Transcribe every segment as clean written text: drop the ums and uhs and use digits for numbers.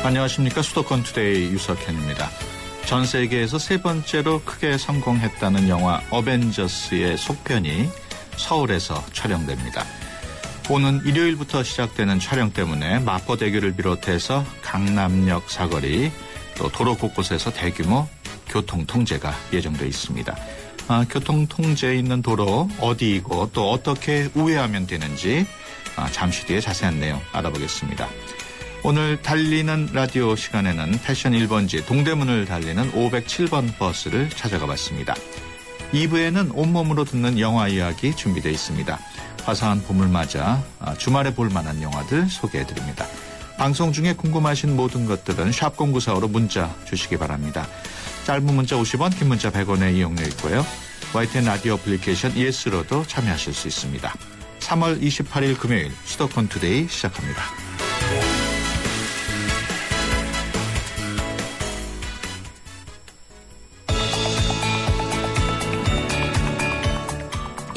안녕하십니까. 수도권 투데이 유석현입니다. 전 세계에서 세 번째로 크게 성공했다는 영화 어벤져스의 속편이 서울에서 촬영됩니다. 오는 일요일부터 시작되는 촬영 때문에 마포대교를 비롯해서 강남역 사거리 또 도로 곳곳에서 대규모 교통통제가 예정돼 있습니다. 교통통제에 있는 도로 어디이고 또 어떻게 우회하면 되는지 잠시 뒤에 자세한 내용 알아보겠습니다. 오늘 달리는 라디오 시간에는 패션 1번지 동대문을 달리는 507번 버스를 찾아가 봤습니다. 2부에는 온몸으로 듣는 영화 이야기 준비되어 있습니다. 화사한 봄을 맞아 주말에 볼 만한 영화들 소개해드립니다. 방송 중에 궁금하신 모든 것들은 샵0945로 문자 주시기 바랍니다. 짧은 문자 50원, 긴 문자 100원의 이용료 있고요. YTN 라디오 애플리케이션 ES로도 참여하실 수 있습니다. 3월 28일 금요일 수도권 투데이 시작합니다.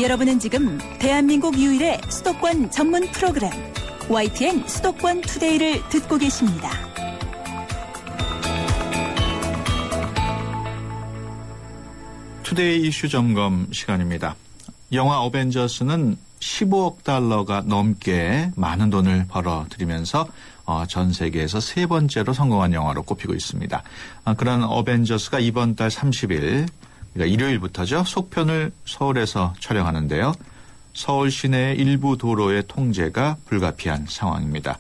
여러분은 지금 대한민국 유일의 수도권 전문 프로그램 YTN 수도권 투데이를 듣고 계십니다. 투데이 이슈 점검 시간입니다. 영화 어벤져스는 15억 달러가 넘게 많은 돈을 벌어들이면서 전 세계에서 세 번째로 성공한 영화로 꼽히고 있습니다. 그런 어벤져스가 이번 달 30일 그러니까 일요일부터죠. 속편을 서울에서 촬영하는데요. 서울 시내 일부 도로의 통제가 불가피한 상황입니다.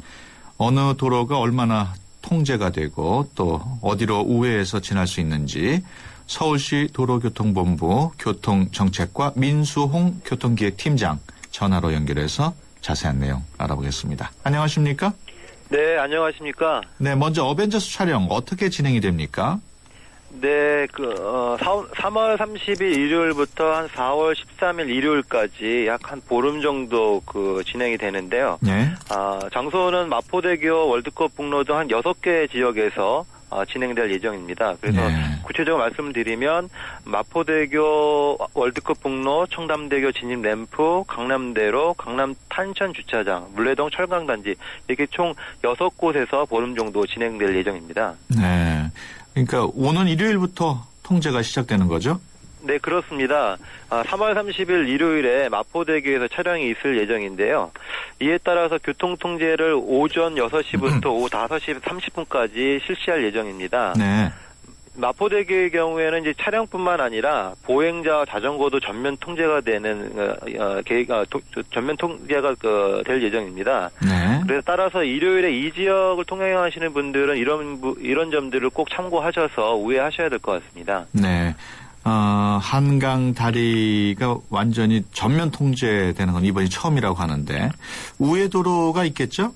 어느 도로가 얼마나 통제가 되고 또 어디로 우회해서 지날 수 있는지 서울시 도로교통본부 교통정책과 민수홍 교통기획팀장 전화로 연결해서 자세한 내용 알아보겠습니다. 안녕하십니까? 네, 안녕하십니까? 네, 먼저 어벤져스 촬영 어떻게 진행이 됩니까? 네, 3월 30일 일요일부터 한 4월 13일 일요일까지 약 한 보름 정도 진행이 되는데요. 네. 장소는 마포대교 월드컵 북로등 한 6개 지역에서 진행될 예정입니다. 그래서 구체적으로 말씀드리면 마포대교 월드컵 북로, 청담대교 진입 램프, 강남대로, 강남 탄천 주차장, 물레동 철강단지 이렇게 총 6곳에서 보름 정도 진행될 예정입니다. 네. 그러니까 오는 일요일부터 통제가 시작되는 거죠? 네, 그렇습니다. 3월 30일 일요일에 마포대교에서 촬영이 있을 예정인데요. 이에 따라서 교통통제를 오전 6시부터 오후 5시 30분까지 실시할 예정입니다. 네. 마포대교의 경우에는 이제 차량뿐만 아니라 보행자와 자전거도 전면 통제가 되는 전면 통제가 될 예정입니다. 네. 그래서 따라서 일요일에 이 지역을 통행하시는 분들은 이런 점들을 꼭 참고하셔서 우회하셔야 될 것 같습니다. 네. 한강 다리가 완전히 전면 통제되는 건 이번이 처음이라고 하는데 우회 도로가 있겠죠?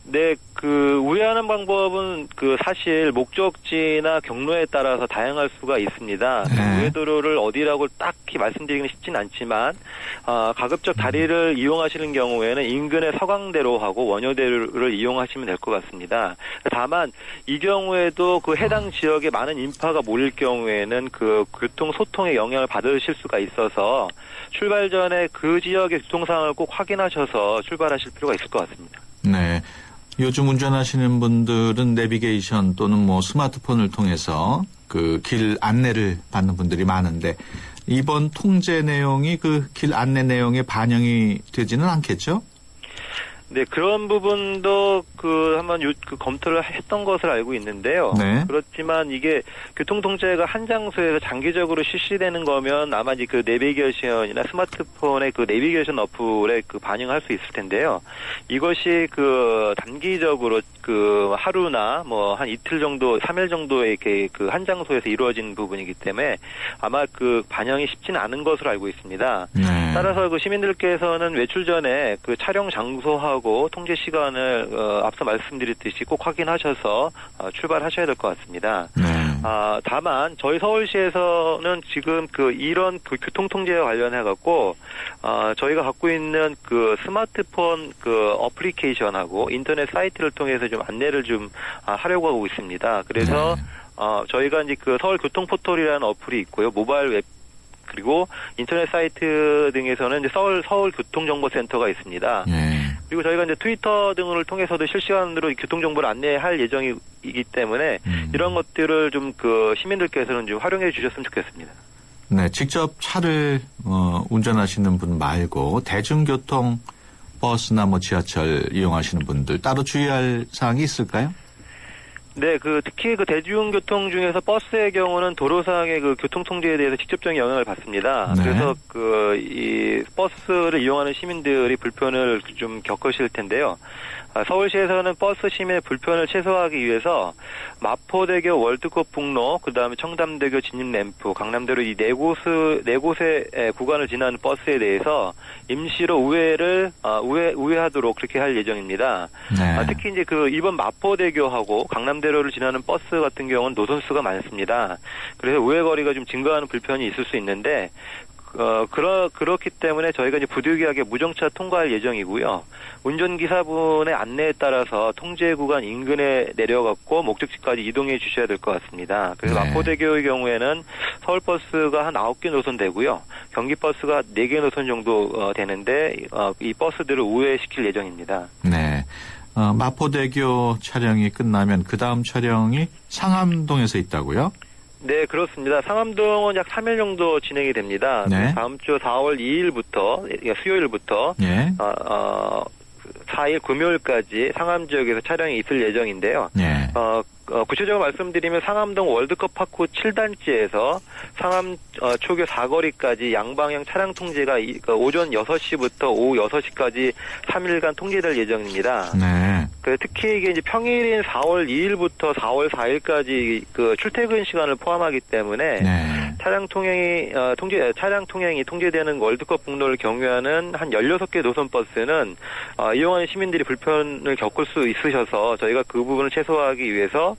네, 우회하는 방법은 사실 목적지나 경로에 따라서 다양할 수가 있습니다. 네. 우회도로를 어디라고 딱히 말씀드리기는 쉽진 않지만, 가급적 다리를 이용하시는 경우에는 인근의 서강대로하고 원효대로를 이용하시면 될 것 같습니다. 다만, 이 경우에도 해당 지역에 많은 인파가 몰릴 경우에는 교통 소통에 영향을 받으실 수가 있어서 출발 전에 그 지역의 교통 상황을 꼭 확인하셔서 출발하실 필요가 있을 것 같습니다. 네. 요즘 운전하시는 분들은 내비게이션 또는 스마트폰을 통해서 길 안내를 받는 분들이 많은데 이번 통제 내용이 길 안내 내용에 반영이 되지는 않겠죠? 네, 그런 부분도 한번 검토를 했던 것을 알고 있는데요. 네. 그렇지만 이게 교통통제가 한 장소에서 장기적으로 실시되는 거면 아마 이제 내비게이션이나 스마트폰의 내비게이션 어플에 반영할 수 있을 텐데요. 이것이 단기적으로 하루나 한 이틀 정도, 3일 정도 이렇게 한 장소에서 이루어진 부분이기 때문에 아마 반영이 쉽지는 않은 것으로 알고 있습니다. 네. 따라서 시민들께서는 외출 전에 촬영 장소하고 통제 시간을 앞서 말씀드렸듯이 꼭 확인하셔서 출발하셔야 될 것 같습니다. 네. 다만 저희 서울시에서는 지금 이런 교통 통제와 관련해 갖고 저희가 갖고 있는 스마트폰 어플리케이션하고 인터넷 사이트를 통해서 좀 안내를 좀 하려고 하고 있습니다. 그래서 저희가 이제 서울 교통 포털이라는 어플이 있고요. 모바일 웹 그리고 인터넷 사이트 등에서는 이제 서울 교통정보센터가 있습니다. 그리고 저희가 이제 트위터 등을 통해서도 실시간으로 교통 정보를 안내할 예정이기 때문에 이런 것들을 좀 그 시민들께서는 좀 활용해 주셨으면 좋겠습니다. 네, 직접 차를 운전하시는 분 말고 대중교통 버스나 뭐 지하철 이용하시는 분들 따로 주의할 사항이 있을까요? 네, 특히 대중교통 중에서 버스의 경우는 도로상의 교통 통제에 대해서 직접적인 영향을 받습니다. 네. 그래서 이 버스를 이용하는 시민들이 불편을 좀 겪으실 텐데요. 서울시에서는 버스 시민의 불편을 최소화하기 위해서 마포대교 월드컵 북로, 그다음에 청담대교 진입램프, 강남대로 이 네 곳의 구간을 지나는 버스에 대해서 임시로 우회하도록 그렇게 할 예정입니다. 네. 특히 이제 이번 마포대교하고 강남대로를 지나는 버스 같은 경우는 노선수가 많습니다. 그래서 우회 거리가 좀 증가하는 불편이 있을 수 있는데 그렇기 때문에 저희가 이제 부득이하게 무정차 통과할 예정이고요. 운전기사분의 안내에 따라서 통제 구간 인근에 내려갖고 목적지까지 이동해 주셔야 될 것 같습니다. 그래서 네. 마포대교의 경우에는 서울버스가 한 9개 노선 되고요. 경기버스가 4개 노선 정도 되는데 이 버스들을 우회시킬 예정입니다. 네. 마포대교 촬영이 끝나면 그 다음 촬영이 상암동에서 있다고요? 네, 그렇습니다. 상암동은 약 3일 정도 진행이 됩니다. 네. 다음 주 4월 2일부터, 수요일부터, 예. 4일 금요일까지 상암 지역에서 촬영이 있을 예정인데요. 예. 구체적으로 말씀드리면 상암동 월드컵 파크 7단지에서 상암 초교 사거리까지 양방향 차량 통제가 오전 6시부터 오후 6시까지 3일간 통제될 예정입니다. 네. 특히 이게 이제 평일인 4월 2일부터 4월 4일까지 출퇴근 시간을 포함하기 때문에 네. 차량 통행이 통제되는 월드컵 북로를 경유하는 한 16개 노선 버스는 이용하는 시민들이 불편을 겪을 수 있으셔서 저희가 그 부분을 최소화하기 위해서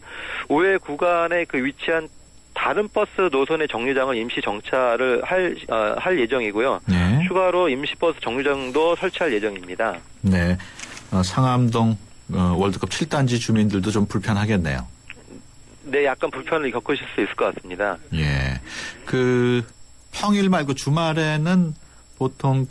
우회 구간에 위치한 다른 버스 노선의 정류장을 임시 정차를 할 예정이고요. 네. 추가로 임시 버스 정류장도 설치할 예정입니다. 네. 상암동 월드컵 7단지 주민들도 좀 불편하겠네요. 네, 약간 불편을 겪으실 수 있을 것 같습니다. 예. 평일 말고 주말에는 보통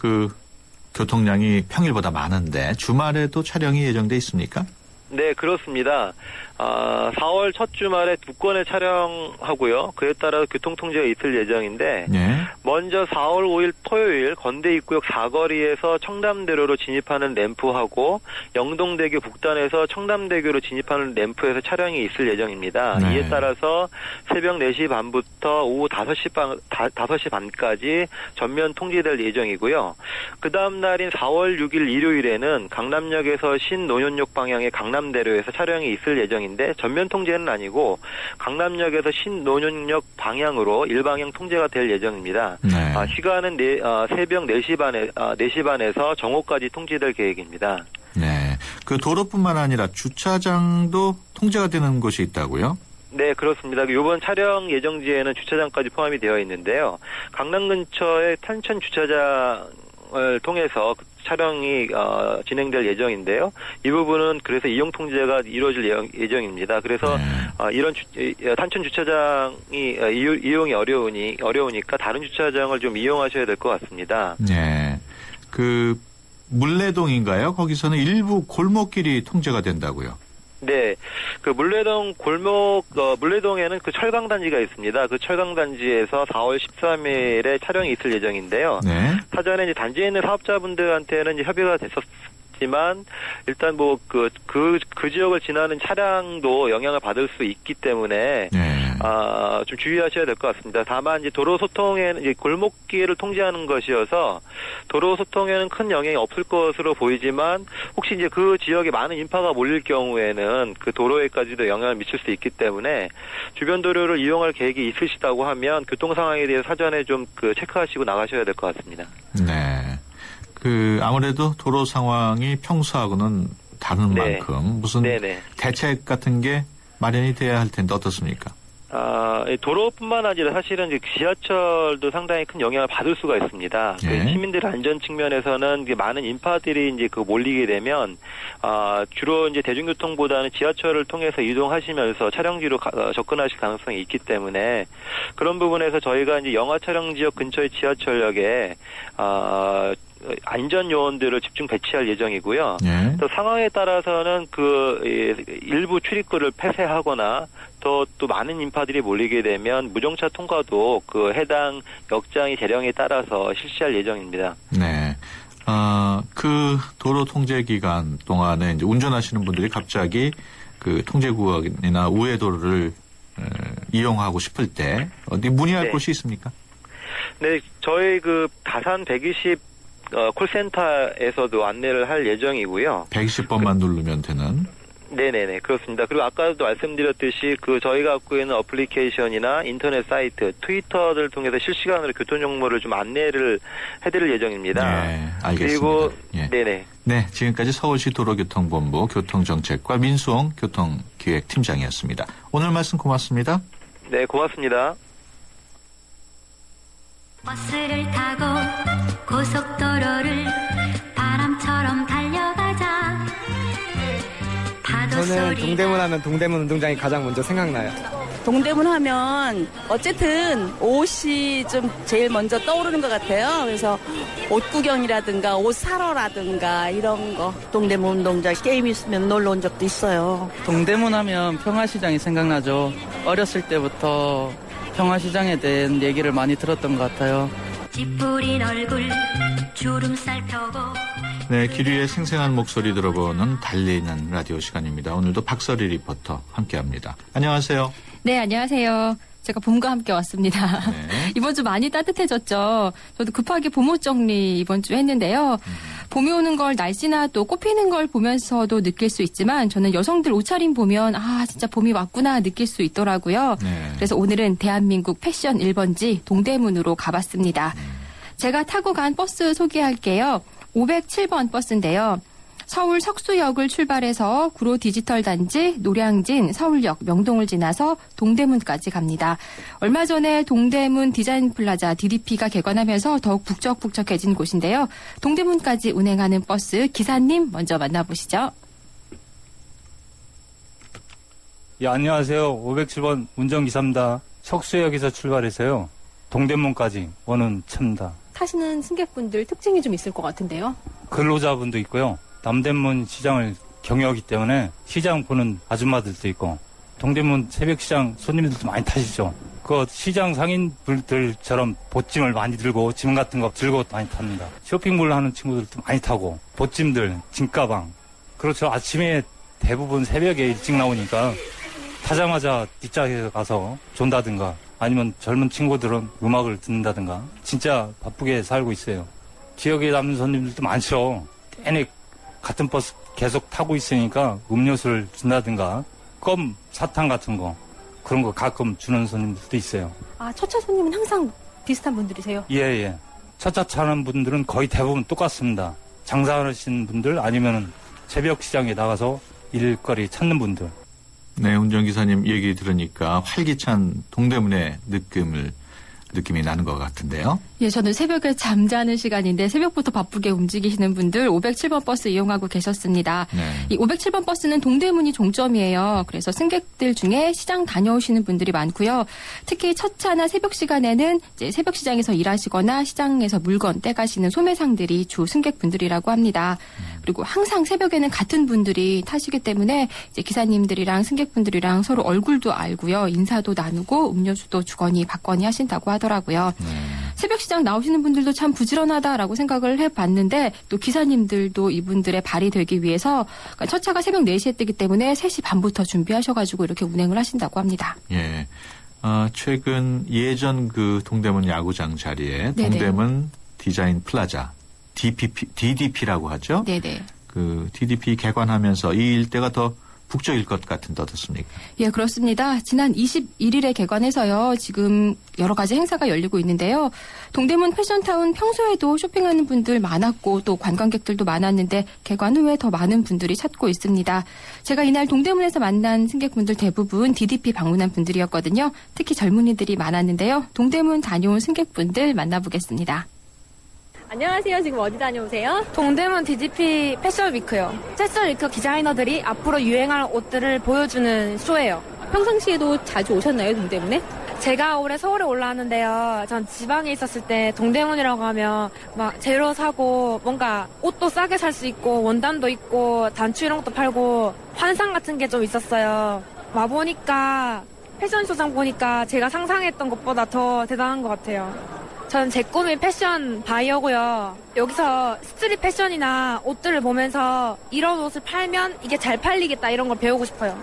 교통량이 평일보다 많은데 주말에도 촬영이 예정돼 있습니까? 네, 그렇습니다. 4월 첫 주말에 2건의 촬영하고요. 그에 따라 교통통제가 있을 예정인데 예. 먼저 4월 5일 토요일 건대 입구역 사거리에서 청담대로로 진입하는 램프하고 영동대교 북단에서 청담대교로 진입하는 램프에서 촬영이 있을 예정입니다. 네. 이에 따라서 새벽 4시 반부터 오후 5시 반까지 전면 통제될 예정이고요. 그 다음 날인 4월 6일 일요일에는 강남역에서 신논현역 방향의 강남대로에서 촬영이 있을 예정입니다. 전면 통제는 아니고 강남역에서 신논현역 방향으로 일방향 통제가 될 예정입니다. 네. 시간은 새벽 4시 반에서 정오까지 통제될 계획입니다. 네. 도로뿐만 아니라 주차장도 통제가 되는 곳이 있다고요? 네, 그렇습니다. 이번 촬영 예정지에는 주차장까지 포함이 되어 있는데요. 강남 근처의 탄천 주차장을 통해서 촬영이 진행될 예정인데요. 이 부분은 그래서 이용 통제가 이루어질 예정입니다. 그래서 이런 탄천 주차장이 이용이 어려우니까 다른 주차장을 좀 이용하셔야 될 것 같습니다. 네. 물레동인가요? 거기서는 일부 골목길이 통제가 된다고요. 네, 물레동 물레동에는 철강단지가 있습니다. 철강단지에서 4월 13일에 촬영이 있을 예정인데요. 네. 사전에 이제 단지에 있는 사업자분들한테는 이제 협의가 됐었지만 일단 그 지역을 지나는 차량도 영향을 받을 수 있기 때문에 네. 좀 주의하셔야 될 것 같습니다. 다만 이제 도로 소통에는 이제 골목길을 통제하는 것이어서 도로 소통에는 큰 영향이 없을 것으로 보이지만 혹시 이제 그 지역에 많은 인파가 몰릴 경우에는 그 도로에까지도 영향을 미칠 수 있기 때문에 주변 도로를 이용할 계획이 있으시다고 하면 교통 상황에 대해서 사전에 좀 체크하시고 나가셔야 될 것 같습니다. 네. 아무래도 도로 상황이 평소하고는 다른 네. 만큼 무슨 네네. 대책 같은 게 마련이 돼야 할 텐데 어떻습니까? 도로뿐만 아니라 사실은 이제 지하철도 상당히 큰 영향을 받을 수가 있습니다. 네. 시민들 안전 측면에서는 이제 많은 인파들이 이제 몰리게 되면 주로 이제 대중교통보다는 지하철을 통해서 이동하시면서 촬영지로 접근하실 가능성이 있기 때문에 그런 부분에서 저희가 이제 영화 촬영 지역 근처의 지하철역에 안전 요원들을 집중 배치할 예정이고요. 예. 또 상황에 따라서는 일부 출입구를 폐쇄하거나 또 많은 인파들이 몰리게 되면 무정차 통과도 해당 역장의 재량에 따라서 실시할 예정입니다. 네. 그 도로 통제 기간 동안에 이제 운전하시는 분들이 갑자기 그 통제 구역이나 우회 도로를 이용하고 싶을 때 어디 문의할 네. 곳이 있습니까? 네, 저희 다산 120 콜센터에서도 안내를 할 예정이고요. 120번만 누르면 되는. 네네네, 그렇습니다. 그리고 아까도 말씀드렸듯이 저희가 갖고 있는 어플리케이션이나 인터넷 사이트, 트위터를 통해서 실시간으로 교통 정보를 좀 안내를 해드릴 예정입니다. 네, 알겠습니다. 그리고 예. 네네. 네, 지금까지 서울시 도로교통본부 교통정책과 민수홍 교통기획팀장이었습니다. 오늘 말씀 고맙습니다. 네, 고맙습니다. 버스를 타고 고속도로를 바람처럼 달려가자. 파도 저는 소리가 동대문 하면 동대문 운동장이 가장 먼저 생각나요. 동대문 하면 어쨌든 옷이 좀 제일 먼저 떠오르는 것 같아요. 그래서 옷 구경이라든가 옷 사러라든가 이런 거. 동대문 운동장 게임 있으면 놀러 온 적도 있어요. 동대문 하면 평화시장이 생각나죠. 어렸을 때부터 평화시장에 대한 얘기를 많이 들었던 것 같아요. 찌푸린 얼굴 주름살 펴고 네, 기류의 생생한 목소리 들어보는 달리는 라디오 시간입니다. 오늘도 박서리 리포터 함께합니다. 안녕하세요. 네, 안녕하세요. 제가 봄과 함께 왔습니다. 네. 이번 주 많이 따뜻해졌죠. 저도 급하게 봄옷 정리 이번 주 했는데요. 봄이 오는 걸 날씨나 또 꽃피는 걸 보면서도 느낄 수 있지만 저는 여성들 옷차림 보면 진짜 봄이 왔구나 느낄 수 있더라고요. 네. 그래서 오늘은 대한민국 패션 1번지 동대문으로 가봤습니다. 제가 타고 간 버스 소개할게요. 507번 버스인데요. 서울 석수역을 출발해서 구로 디지털 단지, 노량진, 서울역, 명동을 지나서 동대문까지 갑니다. 얼마 전에 동대문 디자인 플라자 DDP가 개관하면서 더욱 북적북적해진 곳인데요. 동대문까지 운행하는 버스 기사님 먼저 만나보시죠. 예, 안녕하세요. 507번 운전기사입니다. 석수역에서 출발해서요. 동대문까지 오는 차입니다. 타시는 승객분들 특징이 좀 있을 것 같은데요. 근로자분도 있고요. 남대문 시장을 경유하기 때문에 시장 보는 아줌마들도 있고 동대문 새벽시장 손님들도 많이 타시죠. 그 시장 상인들처럼 보찜을 많이 들고 짐 같은 거 들고 많이 탑니다. 쇼핑몰 하는 친구들도 많이 타고 보찜들, 짐가방. 그렇죠. 아침에 대부분 새벽에 일찍 나오니까 타자마자 뒷좌석에 가서 존다든가 아니면 젊은 친구들은 음악을 듣는다든가 진짜 바쁘게 살고 있어요. 기억에 남는 손님들도 많죠. 내내 같은 버스 계속 타고 있으니까 음료수를 준다든가 껌, 사탕 같은 거 그런 거 가끔 주는 손님들도 있어요. 첫차 손님은 항상 비슷한 분들이세요? 예. 첫차 타는 분들은 거의 대부분 똑같습니다. 장사하시는 분들 아니면 새벽 시장에 나가서 일거리 찾는 분들. 네, 운전기사님 얘기 들으니까 활기찬 동대문의 느낌이 나는 것 같은데요. 예, 저는 새벽에 잠자는 시간인데 새벽부터 바쁘게 움직이시는 분들 507번 버스 이용하고 계셨습니다. 네. 이 507번 버스는 동대문이 종점이에요. 그래서 승객들 중에 시장 다녀오시는 분들이 많고요. 특히 첫 차나 새벽 시간에는 이제 새벽 시장에서 일하시거나 시장에서 물건 떼가시는 소매상들이 주 승객분들이라고 합니다. 그리고 항상 새벽에는 같은 분들이 타시기 때문에 이제 기사님들이랑 승객분들이랑 서로 얼굴도 알고요. 인사도 나누고 음료수도 주거니 받거니 하신다고 하더라고요. 새벽 시장 나오시는 분들도 참 부지런하다라고 생각을 해봤는데 또 기사님들도 이분들의 발이 되기 위해서 첫 차가 새벽 4시에 뜨기 때문에 3시 반부터 준비하셔가지고 이렇게 운행을 하신다고 합니다. 예. 최근 예전 그 동대문 야구장 자리에 네네. 동대문 디자인 플라자 DDP라고 하죠. 네네. 그 DDP 개관하면서 이 일대가 더 북적일 것 같은데 어떻습니까? 예, 그렇습니다. 지난 21일에 개관해서요. 지금 여러 가지 행사가 열리고 있는데요. 동대문 패션타운 평소에도 쇼핑하는 분들 많았고 또 관광객들도 많았는데 개관 후에 더 많은 분들이 찾고 있습니다. 제가 이날 동대문에서 만난 승객분들 대부분 DDP 방문한 분들이었거든요. 특히 젊은이들이 많았는데요. 동대문 다녀온 승객분들 만나보겠습니다. 안녕하세요. 지금 어디 다녀오세요? 동대문 DDP 패션위크요. 패션위크 디자이너들이 앞으로 유행할 옷들을 보여주는 쇼예요. 평상시에도 자주 오셨나요, 동대문에? 제가 올해 서울에 올라왔는데요. 전 지방에 있었을 때 동대문이라고 하면 막 재료 사고 뭔가 옷도 싸게 살 수 있고 원단도 있고 단추 이런 것도 팔고 환상 같은 게 좀 있었어요. 와보니까 패션쇼장 보니까 제가 상상했던 것보다 더 대단한 것 같아요. 전 제 꿈이 패션 바이어고요. 여기서 스트릿 패션이나 옷들을 보면서 이런 옷을 팔면 이게 잘 팔리겠다 이런 걸 배우고 싶어요.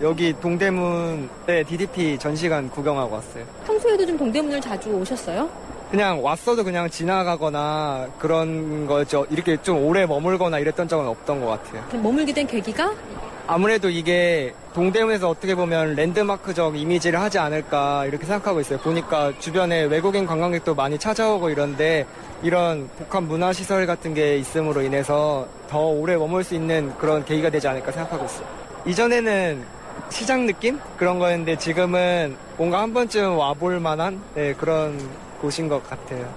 여기 동대문에 DDP 전시관 구경하고 왔어요. 평소에도 좀 동대문을 자주 오셨어요? 그냥 왔어도 그냥 지나가거나 그런 거죠. 이렇게 좀 오래 머물거나 이랬던 적은 없던 것 같아요. 그럼 머물게 된 계기가? 아무래도 이게 동대문에서 어떻게 보면 랜드마크적 이미지를 하지 않을까 이렇게 생각하고 있어요. 보니까 주변에 외국인 관광객도 많이 찾아오고 이런데 이런 복합 문화시설 같은 게 있음으로 인해서 더 오래 머물 수 있는 그런 계기가 되지 않을까 생각하고 있어요. 이전에는 시장 느낌? 그런 거였는데 지금은 뭔가 한 번쯤 와볼 만한 그런 곳인 것 같아요.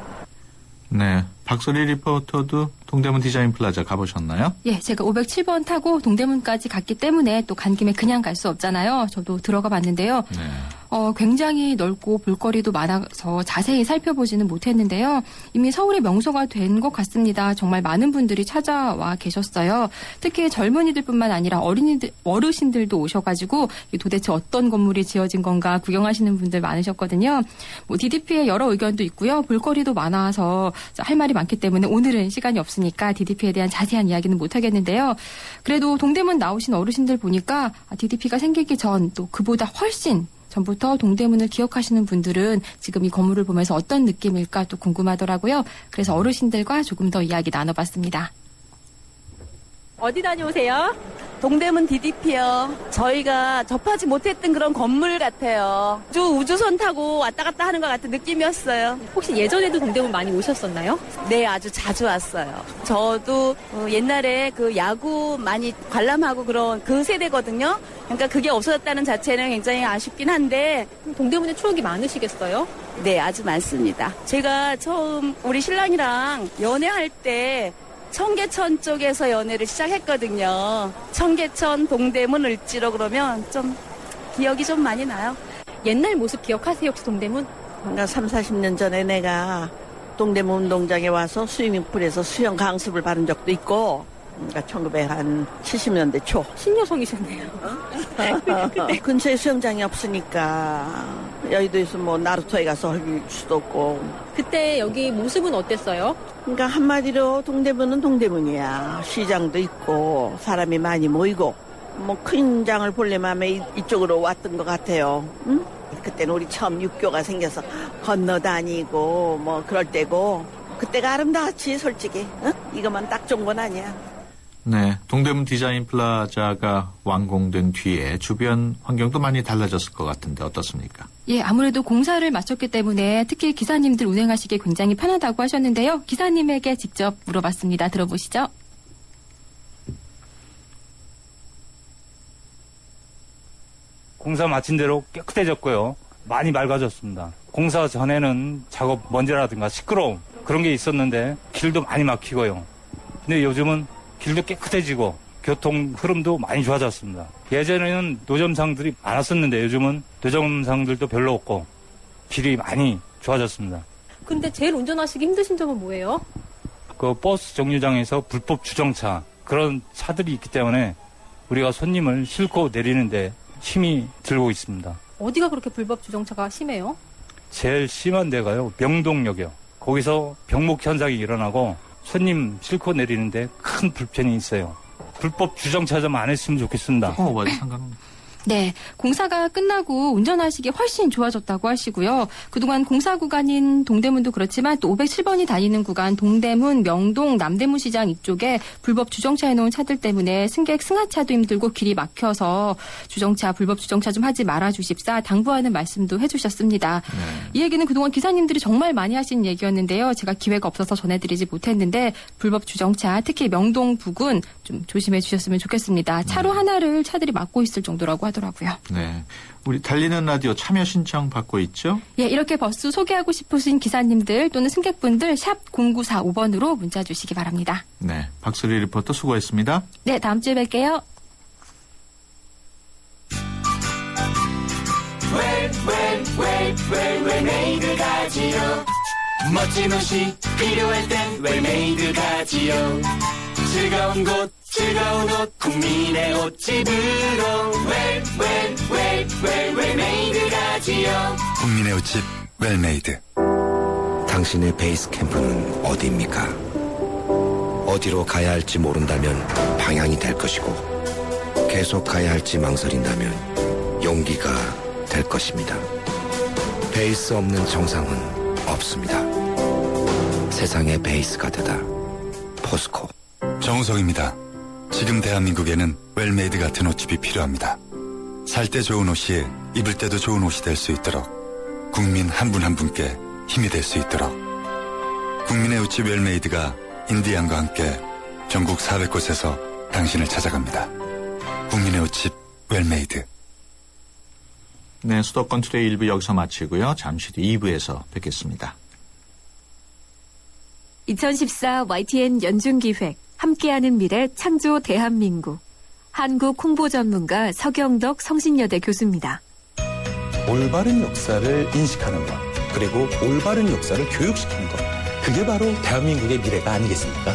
네. 박소리 리포터도 동대문 디자인 플라자 가보셨나요? 예, 제가 507번 타고 동대문까지 갔기 때문에 또 간 김에 그냥 갈 수 없잖아요. 저도 들어가 봤는데요. 네. 굉장히 넓고 볼거리도 많아서 자세히 살펴보지는 못했는데요. 이미 서울의 명소가 된 것 같습니다. 정말 많은 분들이 찾아와 계셨어요. 특히 젊은이들뿐만 아니라 어르신들도 오셔가지고 도대체 어떤 건물이 지어진 건가 구경하시는 분들 많으셨거든요. DDP의 여러 의견도 있고요. 볼거리도 많아서 할 말이 많기 때문에 오늘은 시간이 없으니까 DDP에 대한 자세한 이야기는 못하겠는데요. 그래도 동대문 나오신 어르신들 보니까 DDP가 생기기 전 또 그보다 훨씬 전부터 동대문을 기억하시는 분들은 지금 이 건물을 보면서 어떤 느낌일까 또 궁금하더라고요. 그래서 어르신들과 조금 더 이야기 나눠봤습니다. 어디 다녀오세요? 동대문 DDP요. 저희가 접하지 못했던 그런 건물 같아요. 우주선 타고 왔다 갔다 하는 것 같은 느낌이었어요. 혹시 예전에도 동대문 많이 오셨었나요? 네, 아주 자주 왔어요. 저도 옛날에 그 야구 많이 관람하고 그런 그 세대거든요. 그러니까 그게 없어졌다는 자체는 굉장히 아쉽긴 한데 동대문에 추억이 많으시겠어요? 네, 아주 많습니다. 제가 처음 우리 신랑이랑 연애할 때 청계천 쪽에서 연애를 시작했거든요. 청계천, 동대문, 을지로 그러면 좀 기억이 좀 많이 나요. 옛날 모습 기억하세요, 혹시 동대문? 그러니까 30-40년 전에 내가 동대문 운동장에 와서 스위밍풀에서 수영 강습을 받은 적도 있고, 그러니까 1970년대 초. 신여성이셨네요. 근처에 수영장이 없으니까 여의도에서 뭐 나루토에 가서 할 수도 없고. 그때 여기 모습은 어땠어요? 그러니까 한마디로 동대문은 동대문이야. 시장도 있고 사람이 많이 모이고 뭐 큰 장을 보려면 이쪽으로 왔던 것 같아요. 응? 그때는 우리 처음 육교가 생겨서 건너다니고 뭐 그럴 때고 그때가 아름다웠지 솔직히. 응? 이것만 딱 좋은 건 아니야. 네. 동대문 디자인 플라자가 완공된 뒤에 주변 환경도 많이 달라졌을 것 같은데 어떻습니까? 예, 아무래도 공사를 마쳤기 때문에 특히 기사님들 운행하시기 굉장히 편하다고 하셨는데요. 기사님에게 직접 물어봤습니다. 들어보시죠. 공사 마친 대로 깨끗해졌고요. 많이 맑아졌습니다. 공사 전에는 작업 먼지라든가 시끄러움 그런 게 있었는데 길도 많이 막히고요. 근데 요즘은 길도 깨끗해지고 교통 흐름도 많이 좋아졌습니다. 예전에는 노점상들이 많았었는데 요즘은 노점상들도 별로 없고 길이 많이 좋아졌습니다. 근데 제일 운전하시기 힘드신 점은 뭐예요? 그 버스 정류장에서 불법 주정차 그런 차들이 있기 때문에 우리가 손님을 싣고 내리는데 힘이 들고 있습니다. 어디가 그렇게 불법 주정차가 심해요? 제일 심한 데가요. 명동역이요. 거기서 병목 현상이 일어나고 손님 싣고 내리는데 큰 불편이 있어요. 불법 주정차 좀 안 했으면 좋겠습니다. 맞아, 상관없네. 네, 공사가 끝나고 운전하시기 훨씬 좋아졌다고 하시고요. 그동안 공사 구간인 동대문도 그렇지만 또 507번이 다니는 구간 동대문, 명동, 남대문 시장 이쪽에 불법 주정차 해놓은 차들 때문에 승객 승하차도 힘들고 길이 막혀서 불법 주정차 좀 하지 말아주십사 당부하는 말씀도 해주셨습니다. 네. 이 얘기는 그동안 기사님들이 정말 많이 하신 얘기였는데요. 제가 기회가 없어서 전해드리지 못했는데 불법 주정차 특히 명동 부근 좀 조심해 주셨으면 좋겠습니다. 차로 하나를 차들이 막고 있을 정도라고 하더라고요. 네. 우리 달리는 라디오 참여 신청 받고 있죠? 예, 이렇게 버스 소개하고 싶으신 기사님들 또는 승객분들 샵 0945번으로 문자 주시기 바랍니다. 네. 박수리 리포터 수고했습니다. 네, 다음 주에 뵐게요. 왜 웰메이드 가지요. 멋진 옷이 필요할 땐 웰메이드 가지요. 즐거운 곳 즐거운 옷 국민의 옷집으로 웰메이드 가지요. 국민의 옷집 웰메이드. 당신의 베이스 캠프는 어디입니까? 어디로 가야 할지 모른다면 방향이 될 것이고, 계속 가야 할지 망설인다면 용기가 될 것입니다. 베이스 없는 정상은 없습니다. 세상의 베이스가 되다. 포스코. 정우성입니다. 지금 대한민국에는 웰메이드 같은 옷집이 필요합니다. 살 때 좋은 옷이 입을 때도 좋은 옷이 될 수 있도록, 국민 한 분 한 분께 힘이 될 수 있도록, 국민의 옷집 웰메이드가 인디안과 함께 전국 400곳에서 당신을 찾아갑니다. 국민의 옷집 웰메이드. 네, 수도권 투데이 1부 여기서 마치고요. 잠시 뒤 2부에서 뵙겠습니다. 2014 YTN 연중기획 함께하는 미래 창조 대한민국. 한국 홍보 전문가 서경덕 성신여대 교수입니다. 올바른 역사를 인식하는 것, 그리고 올바른 역사를 교육시키는 것, 그게 바로 대한민국의 미래가 아니겠습니까?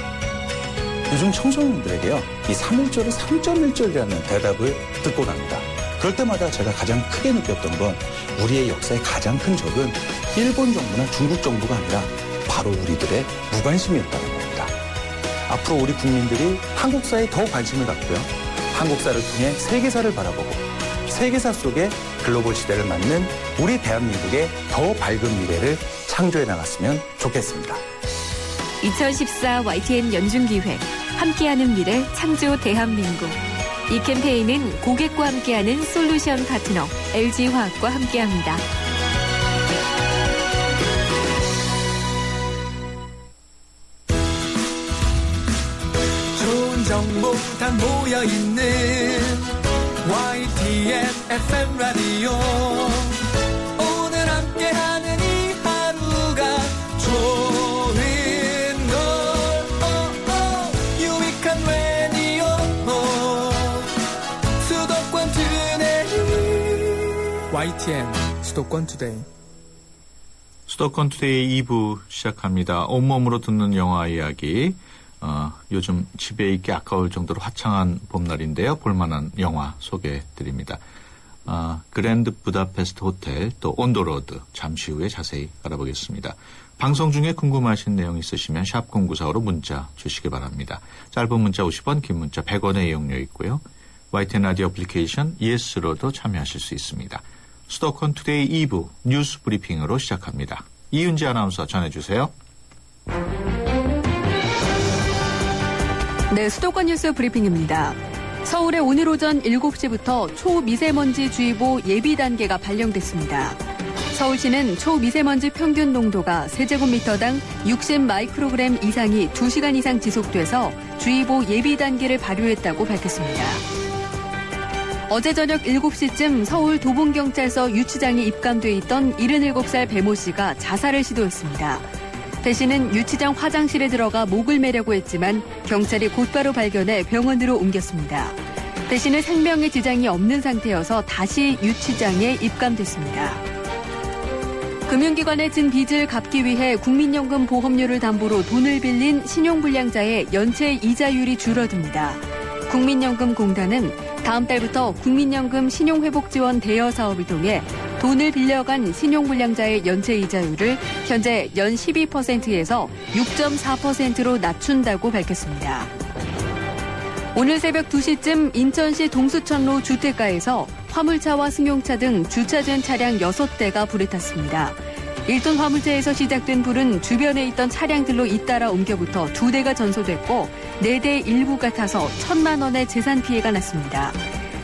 요즘 청소년들에게요, 이 3.1절을 3.1절이라는 대답을 듣곤 합니다. 그럴 때마다 제가 가장 크게 느꼈던 건, 우리의 역사의 가장 큰 적은 일본 정부나 중국 정부가 아니라 바로 우리들의 무관심이었다는 겁니다. 앞으로 우리 국민들이 한국사에 더 관심을 갖고요, 한국사를 통해 세계사를 바라보고, 세계사 속에 글로벌 시대를 맞는 우리 대한민국의 더 밝은 미래를 창조해 나갔으면 좋겠습니다. 2014 YTN 연중기획 함께하는 미래 창조 대한민국. 이 캠페인은 고객과 함께하는 솔루션 파트너 LG화학과 함께합니다. 좋은 정보 다 모여있는 YTN FM 라디오. 오늘 함께하는 이 하루가 좋은 걸 유익한 라디오. 수도권 투데이. YTN 수도권 투데이. 수도권 투데이 2부 시작합니다. 온몸으로 듣는 영화 이야기. 요즘 집에 있기 아까울 정도로 화창한 봄날인데요. 볼만한 영화 소개해드립니다. 그랜드 부다페스트 호텔, 또 온더로드, 잠시 후에 자세히 알아보겠습니다. 방송 중에 궁금하신 내용 있으시면 샵 0945로 문자 주시기 바랍니다. 짧은 문자 50원, 긴 문자 100원의 이용료 있고요. YTN 라디오 애플리케이션 ES로도 참여하실 수 있습니다. 수도권 투데이 2부 뉴스 브리핑으로 시작합니다. 이윤지 아나운서 전해주세요. 네, 수도권 뉴스 브리핑입니다. 서울에 오늘 오전 7시부터 초미세먼지 주의보 예비 단계가 발령됐습니다. 서울시는 초미세먼지 평균 농도가 세제곱미터당 60 마이크로그램 이상이 2시간 이상 지속돼서 주의보 예비 단계를 발효했다고 밝혔습니다. 어제 저녁 7시쯤 서울 도봉경찰서 유치장에 입감돼 있던 77살 배모 씨가 자살을 시도했습니다. 배 씨는 유치장 화장실에 들어가 목을 매려고 했지만 경찰이 곧바로 발견해 병원으로 옮겼습니다. 배 씨는 생명에 지장이 없는 상태여서 다시 유치장에 입감됐습니다. 금융기관에 진 빚을 갚기 위해 국민연금 보험료를 담보로 돈을 빌린 신용불량자의 연체 이자율이 줄어듭니다. 국민연금공단은 다음 달부터 국민연금 신용회복지원 대여 사업을 통해 돈을 빌려간 신용불량자의 연체 이자율을 현재 연 12%에서 6.4%로 낮춘다고 밝혔습니다. 오늘 새벽 2시쯤 인천시 동수천로 주택가에서 화물차와 승용차 등 주차된 차량 6대가 불에 탔습니다. 1톤 화물차에서 시작된 불은 주변에 있던 차량들로 잇따라 옮겨붙어 2대가 전소됐고 4대 일부가 타서 1,000만 원의 재산 피해가 났습니다.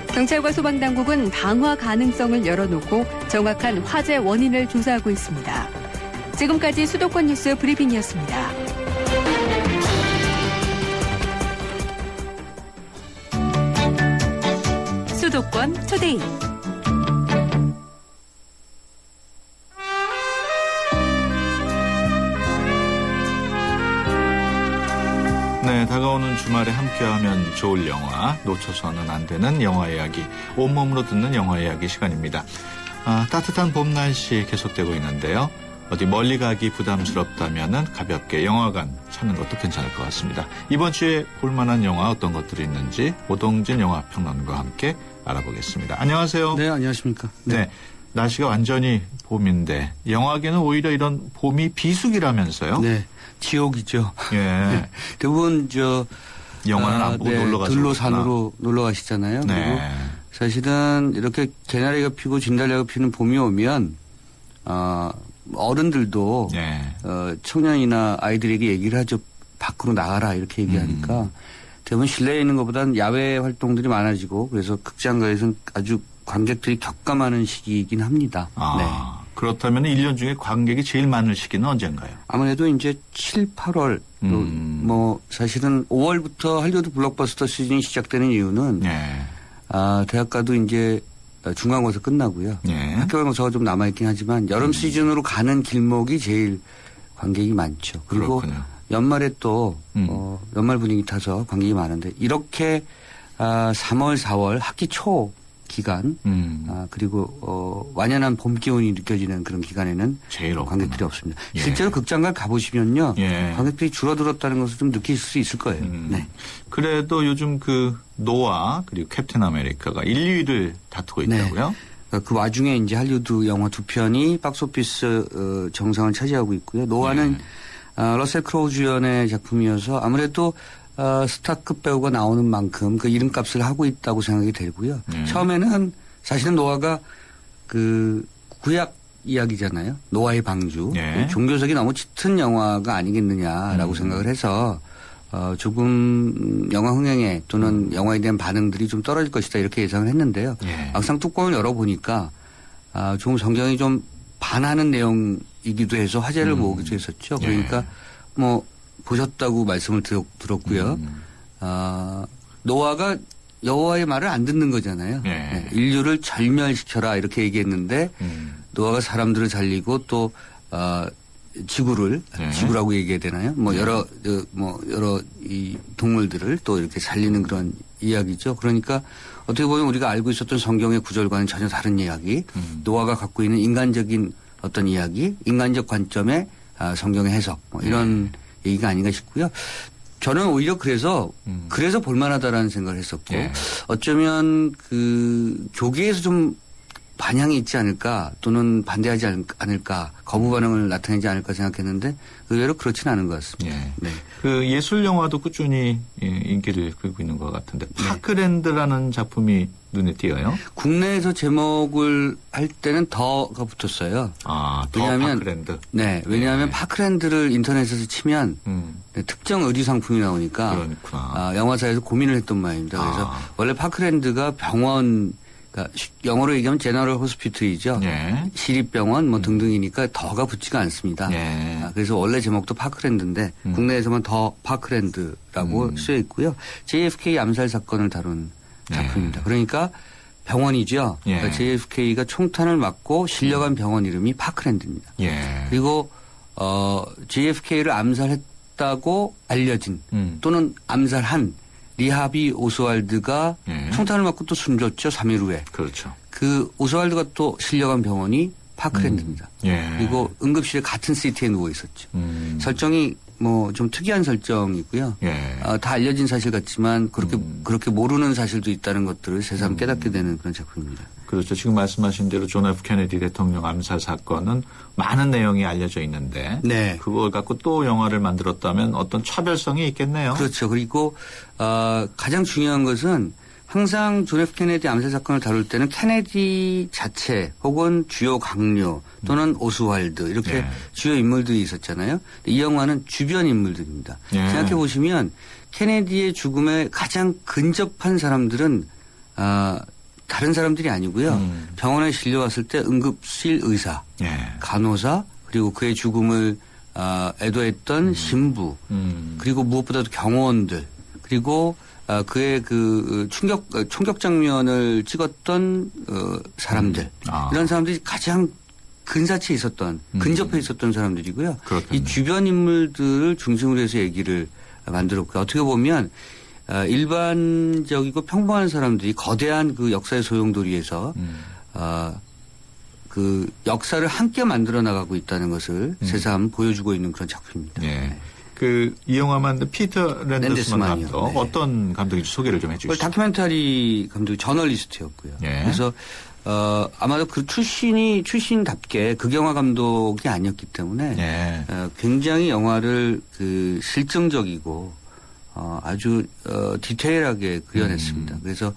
경찰과 소방당국은 방화 가능성을 열어놓고 정확한 화재 원인을 조사하고 있습니다. 지금까지 수도권 뉴스 브리핑이었습니다. 수도권 투데이. 네, 다가오는 주말에 함께하면 좋을 영화, 놓쳐서는 안 되는 영화 이야기, 온몸으로 듣는 영화 이야기 시간입니다. 따뜻한 봄 날씨 계속되고 있는데요. 어디 멀리 가기 부담스럽다면은 가볍게 영화관 찾는 것도 괜찮을 것 같습니다. 이번 주에 볼만한 영화 어떤 것들이 있는지 오동진 영화평론가와 함께 알아보겠습니다. 안녕하세요. 네, 안녕하십니까. 네. 날씨가 완전히 봄인데 영화계는 오히려 이런 봄이 비수기라면서요? 네, 지옥이죠. 예. 네, 대부분 영화는 안 보고 놀러 가서 들로산으로 놀러 가시잖아요. 네. 그리고 사실은 이렇게 개나리가 피고 진달래가 피는 봄이 오면 어른들도 네. 청년이나 아이들에게 얘기를 하죠. 밖으로 나가라 이렇게 얘기하니까 대부분 실내에 있는 것보다는 야외 활동들이 많아지고 그래서 극장가에서는 아주 관객들이 격감하는 시기이긴 합니다. 네. 그렇다면 1년 중에 관객이 제일 많을 시기는 언젠가요? 아무래도 이제 7, 8월 뭐 사실은 5월부터 할리우드 블록버스터 시즌이 시작되는 이유는 대학가도 이제 중간고사 끝나고요. 학교고사가 좀 남아있긴 하지만 여름 시즌으로 가는 길목이 제일 관객이 많죠. 그리고 그렇군요. 연말에 또 연말 분위기 타서 관객이 많은데 이렇게 3월, 4월 학기 초 기간 그리고 완연한 봄 기온이 느껴지는 그런 기간에는 제일 관객들이 없습니다. 실제로 극장가 가보시면요. 관객들이 줄어들었다는 것을 좀 느낄 수 있을 거예요. 네. 그래도 요즘 그 노아 그리고 캡틴 아메리카가 1, 2위를 다투고 있다고요? 네. 그 와중에 이제 할리우드 영화 두 편이 박스오피스 정상을 차지하고 있고요. 노아는 러셀 크로우 주연의 작품이어서 아무래도 스타급 배우가 나오는 만큼 그 이름값을 하고 있다고 생각이 들고요. 처음에는 사실은 노아가 그 구약 이야기잖아요. 노아의 방주. 종교색이 너무 짙은 영화가 아니겠느냐라고 생각을 해서 조금 영화 흥행에 또는 영화에 대한 반응들이 좀 떨어질 것이다 이렇게 예상을 했는데요. 막상 뚜껑을 열어보니까 좀 성경이 좀 반하는 내용이기도 해서 화제를 모으기도 했었죠. 그러니까 뭐 보셨다고 말씀을 들었고요. 노아가 여호와의 말을 안 듣는 거잖아요. 인류를 절멸시켜라 이렇게 얘기했는데 노아가 사람들을 살리고 또 지구라고 얘기해야 되나요? 뭐 여러 이 동물들을 또 이렇게 살리는 그런 이야기죠. 그러니까 어떻게 보면 우리가 알고 있었던 성경의 구절과는 전혀 다른 이야기, 노아가 갖고 있는 인간적인 어떤 이야기, 인간적 관점의 성경의 해석 뭐 이런 얘기가 아닌가 싶고요. 저는 오히려 그래서 볼만하다라는 생각을 했었고 어쩌면 그 교계에서 좀 반향이 있지 않을까 또는 반대하지 않을까 거부 반응을 나타내지 않을까 생각했는데 의외로 그렇지는 않은 것 같습니다. 네. 그 예술 영화도 꾸준히 인기를 끌고 있는 것 같은데 파크랜드라는 작품이 눈에 띄어요. 국내에서 제목을 할 때는 더가 붙었어요. 왜냐하면 파크랜드. 네, 왜냐하면 파크랜드를 인터넷에서 치면 특정 의류 상품이 나오니까 영화사에서 고민을 했던 모양입니다. 그래서 원래 파크랜드가 병원 그러니까 영어로 얘기하면 제너럴 호스피틀이죠. 시립병원 뭐 등등이니까 더가 붙지가 않습니다. 그래서 원래 제목도 파크랜드인데 국내에서만 더 파크랜드라고 쓰여 있고요. JFK 암살 사건을 다룬 작품입니다. 그러니까 병원이죠. 그러니까 JFK가 총탄을 맞고 실려간 병원 이름이 파크랜드입니다. 그리고 JFK를 암살했다고 알려진 또는 암살한 리하비 오스왈드가 총탄을 맞고 또 숨졌죠. 3일 후에. 그렇죠. 그 오스왈드가 또 실려간 병원이 파크랜드입니다. 그리고 응급실에 같은 시트에 누워 있었죠. 설정이 뭐 좀 특이한 설정이고요. 다 알려진 사실 같지만 그렇게 모르는 사실도 있다는 것들을 새삼 깨닫게 되는 그런 작품입니다. 그렇죠. 지금 말씀하신 대로 존 F 케네디 대통령 암살 사건은 많은 내용이 알려져 있는데 그걸 갖고 또 영화를 만들었다면 어떤 차별성이 있겠네요. 그렇죠. 그리고 가장 중요한 것은 항상 존 F 케네디 암살 사건을 다룰 때는 케네디 자체 혹은 주요 강요 또는 오스왈드 이렇게 주요 인물들이 있었잖아요. 이 영화는 주변 인물들입니다. 생각해 보시면 케네디의 죽음에 가장 근접한 사람들은 다른 사람들이 아니고요. 병원에 실려왔을 때 응급실 의사, 간호사 그리고 그의 죽음을 애도했던 신부 그리고 무엇보다도 경호원들 그리고 그의 그 총격 장면을 찍었던 사람들 이런 사람들이 가장 근사치에 있었던 근접해 있었던 사람들이고요. 이 주변 인물들을 중심으로 해서 얘기를 만들었고요. 어떻게 보면 일반적이고 평범한 사람들이 거대한 그 역사의 소용돌이에서 그 역사를 함께 만들어 나가고 있다는 것을 새삼 보여주고 있는 그런 작품입니다. 예. 그 이 영화 만든 피터 랜더스만 감독 네. 어떤 감독인지 소개를 좀 해주시죠. 다큐멘터리 감독이 저널리스트였고요. 예. 그래서 아마도 그 출신답게 극영화 감독이 아니었기 때문에 예. 굉장히 영화를 그 실증적이고 아주 디테일하게 그려냈습니다. 그래서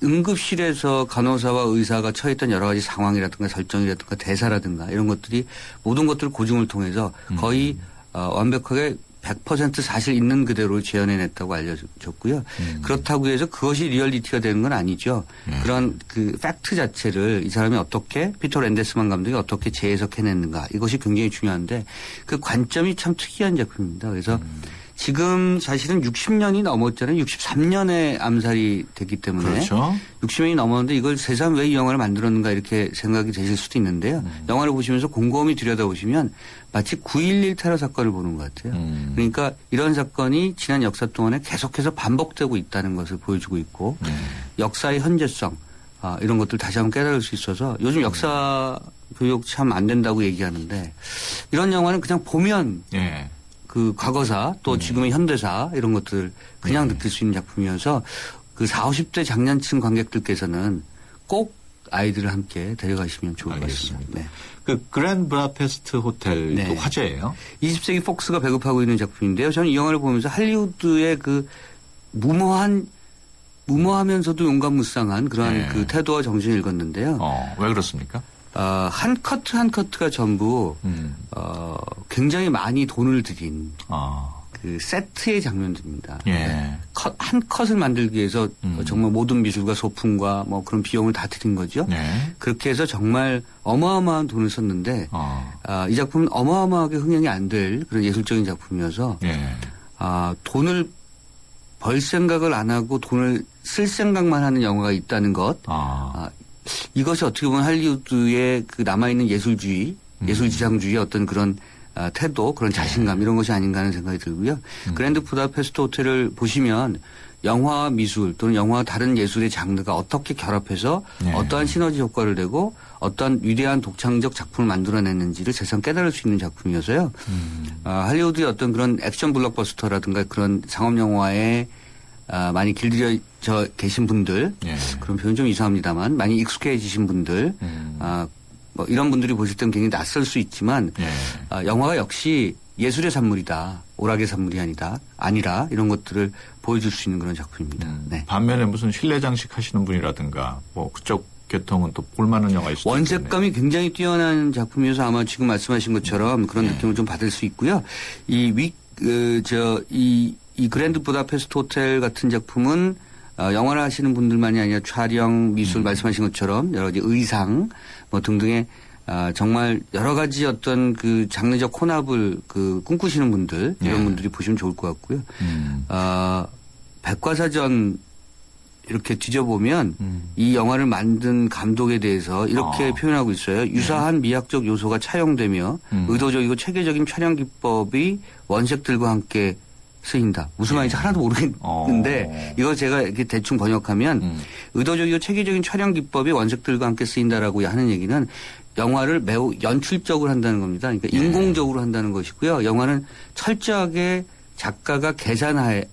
응급실에서 간호사와 의사가 처했던 여러 가지 상황이라든가 설정이라든가 대사라든가 이런 것들이 모든 것들을 고증을 통해서 거의 완벽하게 100% 사실 있는 그대로 재현해냈다고 알려졌고요. 그렇다고 해서 그것이 리얼리티가 되는 건 아니죠. 그런 그 팩트 자체를 이 사람이 어떻게 피터 랜데스만 감독이 어떻게 재해석해냈는가 이것이 굉장히 중요한데 그 관점이 참 특이한 작품입니다. 그래서 지금 사실은 60년이 넘었잖아요. 63년에 암살이 됐기 때문에. 그렇죠. 60년이 넘었는데 이걸 세상 왜 이 영화를 만들었는가 이렇게 생각이 되실 수도 있는데요. 영화를 보시면서 곰곰이 들여다보시면 마치 9.11 테러 사건을 보는 것 같아요. 그러니까 이런 사건이 지난 역사 동안에 계속해서 반복되고 있다는 것을 보여주고 있고 역사의 현재성 이런 것들 다시 한번 깨달을 수 있어서 요즘 역사 교육 참 안 된다고 얘기하는데 이런 영화는 그냥 보면 예. 그 과거사 또 지금의 현대사 이런 것들을 그냥 느낄 수 있는 작품이어서 그 40, 50대 장년층 관객들께서는 꼭 아이들을 함께 데려가시면 좋을 것 같습니다. 네. 그 그랜드 브다페스트 호텔도 네. 화제예요. 20세기 폭스가 배급하고 있는 작품인데요. 저는 이 영화를 보면서 할리우드의 그 무모하면서도 용감무쌍한 그러한 네. 그 태도와 정신을 읽었는데요. 왜 그렇습니까? 한 커트 한 커트가 전부 굉장히 많이 돈을 들인 그 세트의 장면들입니다. 예. 한 컷을 만들기 위해서 정말 모든 미술과 소품과 뭐 그런 비용을 다 들인 거죠. 네. 그렇게 해서 정말 어마어마한 돈을 썼는데 이 작품은 어마어마하게 흥행이 안 될 그런 예술적인 작품이어서 예. 돈을 벌 생각을 안 하고 돈을 쓸 생각만 하는 영화가 있다는 것. 이것이 어떻게 보면 할리우드의 그 남아있는 예술주의, 예술지상주의의 어떤 그런 태도, 그런 자신감 이런 것이 아닌가 하는 생각이 들고요. 그랜드 부다페스트 호텔을 보시면 영화와 미술 또는 영화와 다른 예술의 장르가 어떻게 결합해서 어떠한 시너지 효과를 내고 어떠한 위대한 독창적 작품을 만들어냈는지를 세상 깨달을 수 있는 작품이어서요. 할리우드의 어떤 그런 액션 블록버스터라든가 그런 상업 영화에 많이 길들여져 계신 분들, 그런 표현 좀 이상합니다만 많이 익숙해지신 분들, 뭐 이런 분들이 보실 때는 굉장히 낯설 수 있지만 영화가 역시 예술의 산물이다, 오락의 산물이 아니라 이런 것들을 보여줄 수 있는 그런 작품입니다. 네. 반면에 무슨 실내 장식 하시는 분이라든가 뭐 그쪽 계통은 또 볼만한 영화일 수도 원색감이 굉장히 뛰어난 작품이어서 아마 지금 말씀하신 것처럼 그런 느낌을 좀 받을 수 있고요. 이 그랜드 부다페스트 호텔 같은 작품은 영화를 하시는 분들만이 아니라 촬영, 미술 말씀하신 것처럼 여러 가지 의상 뭐 등등의 정말 여러 가지 어떤 그 장르적 혼합을 그 꿈꾸시는 분들 이런 분들이 보시면 좋을 것 같고요. 백과사전 이렇게 뒤져보면 이 영화를 만든 감독에 대해서 이렇게 표현하고 있어요. 유사한 미학적 요소가 차용되며 의도적이고 체계적인 촬영 기법이 원색들과 함께 쓰인다. 무슨 말인지 하나도 모르겠는데 이거 제가 이렇게 대충 번역하면 의도적이고 체계적인 촬영 기법이 원색들과 함께 쓰인다라고 하는 얘기는 영화를 매우 연출적으로 한다는 겁니다. 그러니까 인공적으로 한다는 것이고요. 영화는 철저하게 작가가 계산하에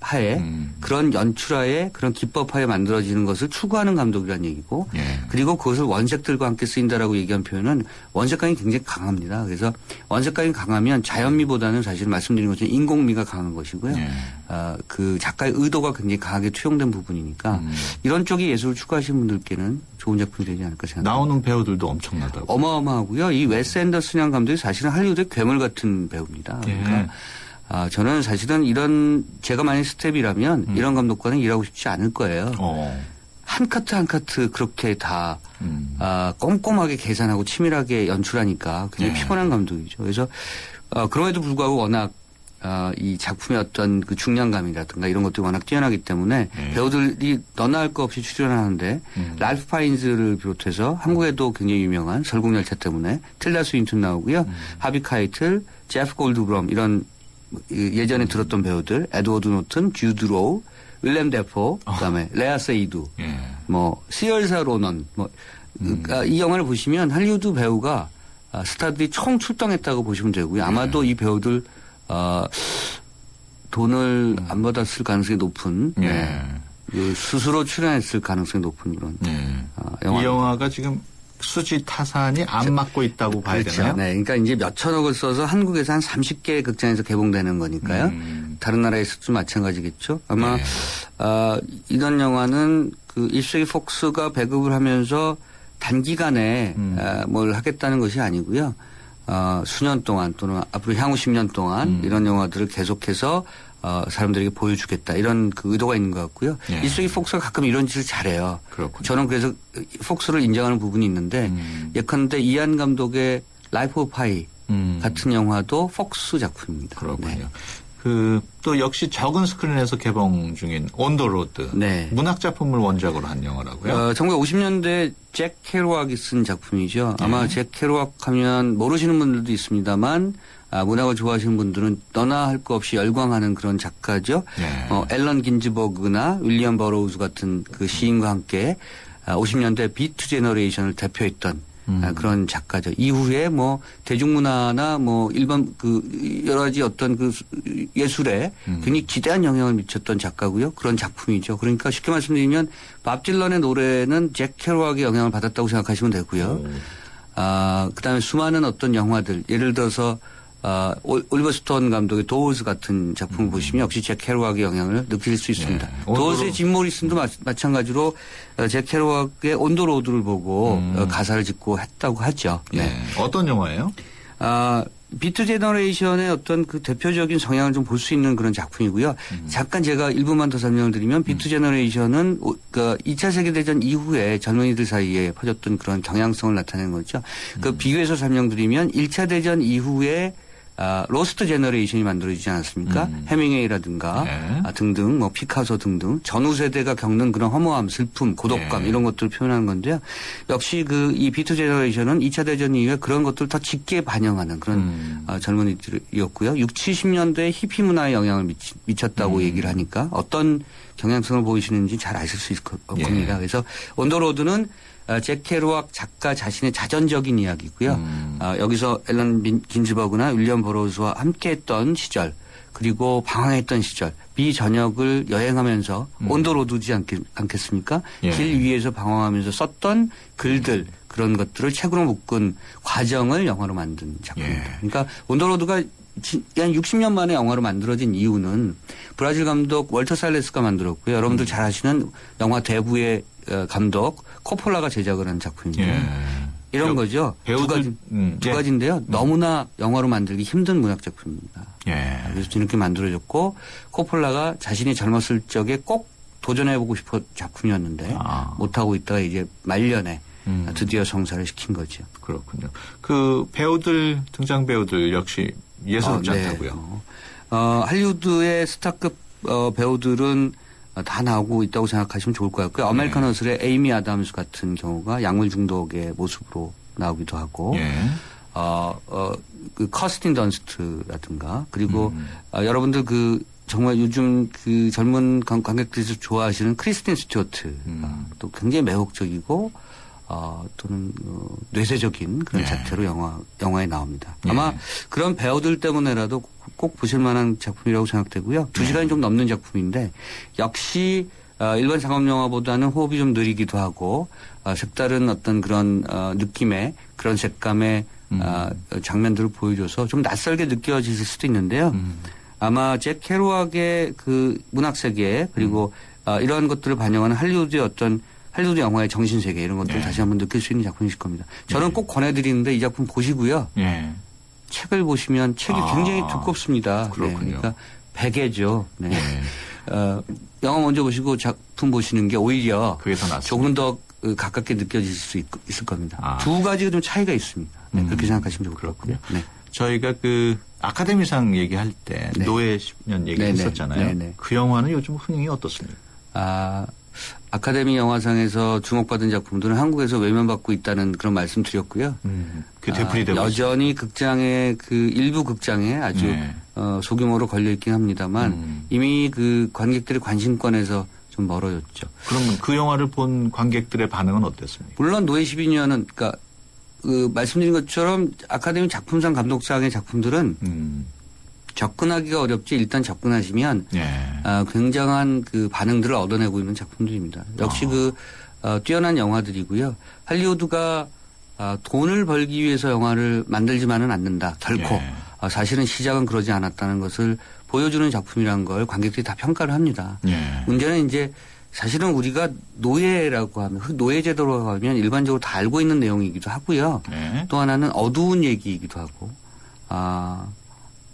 그런 연출하에 그런 기법하에 만들어지는 것을 추구하는 감독이라는 얘기고 그리고 그것을 원색들과 함께 쓰인다라고 얘기한 표현은 원색감이 굉장히 강합니다. 그래서 원색감이 강하면 자연미보다는 사실 말씀드린 것처럼 인공미가 강한 것이고요. 그 작가의 의도가 굉장히 강하게 투영된 부분이니까 이런 쪽의 예술을 추구하시는 분들께는 좋은 작품이 되지 않을까 생각합니다. 나오는 배우들도 엄청나다고. 어마어마하고요. 이 웨스 앤더슨이라는 감독이 사실은 할리우드의 괴물 같은 배우입니다. 그러니까 저는 사실은 제가 만약 스텝이라면 이런 감독과는 일하고 싶지 않을 거예요. 한 카트 한 카트 그렇게 다 꼼꼼하게 계산하고 치밀하게 연출하니까 굉장히 피곤한 감독이죠. 그래서 그럼에도 불구하고 워낙 이 작품의 어떤 그 중량감이라든가 이런 것들이 워낙 뛰어나기 때문에 배우들이 너나 할 거 없이 출연하는데 랄프 파인즈를 비롯해서 한국에도 굉장히 유명한 설국열차 때문에 틸다 스윈튼 나오고요. 하비 카이틀, 제프 골드브럼 이런 예전에 들었던 배우들 에드워드 노튼, 주드 로우, 윌렘 데포, 그다음에 레아 세이두, 뭐 시얼사 로넌, 뭐 그러니까 이 영화를 보시면 할리우드 배우가 스타들이 총 출동했다고 보시면 되고요. 아마도 이 배우들 돈을 안 받았을 가능성이 높은 스스로 출연했을 가능성이 높은 그런 영화. 이 영화가 지금 수지 타산이 안 맞고 있다고 봐야 그렇죠. 되나요? 네, 그러니까 이제 몇 천억을 써서 한국에서 한 30개 극장에서 개봉되는 거니까요. 다른 나라에서도 마찬가지겠죠. 아마 이런 영화는 그 1세기 폭스가 배급을 하면서 단기간에 뭘 하겠다는 것이 아니고요. 수년 동안 또는 앞으로 향후 10년 동안 이런 영화들을 계속해서 사람들에게 보여주겠다 이런 그 의도가 있는 것 같고요. 1세기 폭스가 가끔 이런 짓을 잘해요. 그렇군요. 저는 그래서 폭스를 인정하는 부분이 있는데 예컨대 이안 감독의 라이프 오브 파이 같은 영화도 폭스 작품입니다. 그렇군요. 또 역시 적은 스크린에서 개봉 중인 온더로드. 네. 문학 작품을 원작으로 한 영화라고요? 1950년대 잭 케루악이 쓴 작품이죠. 아마 잭 케루악 하면 모르시는 분들도 있습니다만 문학을 좋아하시는 분들은 너나 할 거 없이 열광하는 그런 작가죠. 앨런 긴즈버그나 윌리엄 버로우즈 같은 그 시인과 함께 50년대 비트 제너레이션을 대표했던 그런 작가죠. 이후에 뭐 대중문화나 뭐 일반 그 여러 가지 어떤 그 예술에 굉장히 지대한 영향을 미쳤던 작가고요. 그런 작품이죠. 그러니까 쉽게 말씀드리면 밥 딜런의 노래는 잭 케루악의 영향을 받았다고 생각하시면 되고요. 그다음에 수많은 어떤 영화들 예를 들어서 올리버 스톤 감독의 도어즈 같은 작품을 보시면 역시 잭 케루악의 영향을 느낄 수 있습니다. 도어즈의 짐 모리슨도 마찬가지로 잭 케루악의 온더로드를 보고 가사를 짓고 했다고 하죠. 네. 어떤 영화예요? 비트 제너레이션의 어떤 그 대표적인 성향을 좀 볼 수 있는 그런 작품이고요. 잠깐 제가 일부만 더 설명을 드리면 비트 제너레이션은 그 2차 세계대전 이후에 젊은이들 사이에 퍼졌던 그런 경향성을 나타내는 거죠. 그 비교해서 설명드리면 1차 대전 이후에 로스트 제너레이션이 만들어지지 않았습니까? 해밍웨이라든가 등등 뭐 피카소 등등 전후 세대가 겪는 그런 허무함, 슬픔, 고독감 이런 것들을 표현하는 건데요. 역시 그 이 비트 제너레이션은 2차 대전 이후에 그런 것들을 더 짙게 반영하는 그런 젊은이들이었고요. 60, 70년대에 히피 문화에 영향을 미쳤다고 얘기를 하니까 어떤 경향성을 보이시는지 잘 아실 수 있을 겁니다. 그래서 온더로드는 잭 케루악 작가 자신의 자전적인 이야기고요. 여기서 앨런 긴즈버그나 윌리엄 버로우즈와 함께했던 시절 그리고 방황했던 시절 비전역을 여행하면서 온더로드지 않겠습니까? 길 위에서 방황하면서 썼던 글들 그런 것들을 책으로 묶은 과정을 영화로 만든 작품입니다. 그러니까 온더로드가 한 60년 만에 영화로 만들어진 이유는 브라질 감독 월터 살레스가 만들었고요. 여러분들 잘 아시는 영화 대부의 감독 코폴라가 제작을 한 작품입니다. 이런 거죠. 두 가지인데요. 너무나 영화로 만들기 힘든 문학 작품입니다. 그래서 뒤늦게 만들어졌고 코폴라가 자신이 젊었을 적에 꼭 도전해보고 싶은 작품이었는데 못하고 있다가 이제 말년에 드디어 성사를 시킨 거죠. 그렇군요. 그 배우들 등장 배우들 역시 예사롭지 않다고요. 할리우드의 스타급 배우들은 다 나오고 있다고 생각하시면 좋을 것 같고요. 아메리칸 허슬의 에이미 아담스 같은 경우가 약물 중독의 모습으로 나오기도 하고, 그 커스틴 던스트라든가, 그리고 여러분들 그 정말 요즘 그 젊은 관객들에서 좋아하시는 크리스틴 스튜어트, 또 굉장히 매혹적이고, 또는 뇌세적인 그런 자태로 영화에 나옵니다. 아마 그런 배우들 때문에라도 꼭 보실 만한 작품이라고 생각되고요. 2시간이 좀 넘는 작품인데 역시 일반 상업 영화보다는 호흡이 좀 느리기도 하고 색다른 어떤 그런 느낌의 그런 색감의 장면들을 보여줘서 좀 낯설게 느껴질 수도 있는데요. 아마 잭 케루악의 그 문학 세계 그리고 이러한 것들을 반영하는 할리우드의 어떤 할리우드 영화의 정신세계 이런 것들을 다시 한번 느낄 수 있는 작품이실 겁니다. 저는 꼭 권해드리는데 이 작품 보시고요. 책을 보시면 책이 굉장히 두껍습니다. 그렇군요. 그러니까 베개죠. 영화 먼저 보시고 작품 보시는 게 오히려 그게 더 낫습니다. 조금 더 가깝게 느껴질 수 있을 겁니다. 두 가지가 좀 차이가 있습니다. 그렇게 생각하시면 좋을 것 같고요. 저희가 그 아카데미상 얘기할 때 노예 10년 얘기했었잖아요. 그 영화는 요즘 흥행이 어떻습니까? 아카데미 영화상에서 주목받은 작품들은 한국에서 외면받고 있다는 그런 말씀 드렸고요. 그 되풀이되고 여전히 극장에 그 일부 극장에 아주 소규모로 걸려 있긴 합니다만 이미 그 관객들의 관심권에서 좀 멀어졌죠. 그럼 그 영화를 본 관객들의 반응은 어땠습니까? 물론 노예 12년은 그러니까 말씀드린 것처럼 아카데미 작품상 감독상의 작품들은 접근하기가 어렵지 일단 접근하시면 굉장한 그 반응들을 얻어내고 있는 작품들입니다. 역시 뛰어난 영화들이고요. 할리우드가 돈을 벌기 위해서 영화를 만들지만은 않는다. 결코. 사실은 시작은 그러지 않았다는 것을 보여주는 작품이라는 걸 관객들이 다 평가를 합니다. 문제는 이제 사실은 우리가 노예라고 하면 노예 제도라고 하면 일반적으로 다 알고 있는 내용이기도 하고요. 또 하나는 어두운 얘기이기도 하고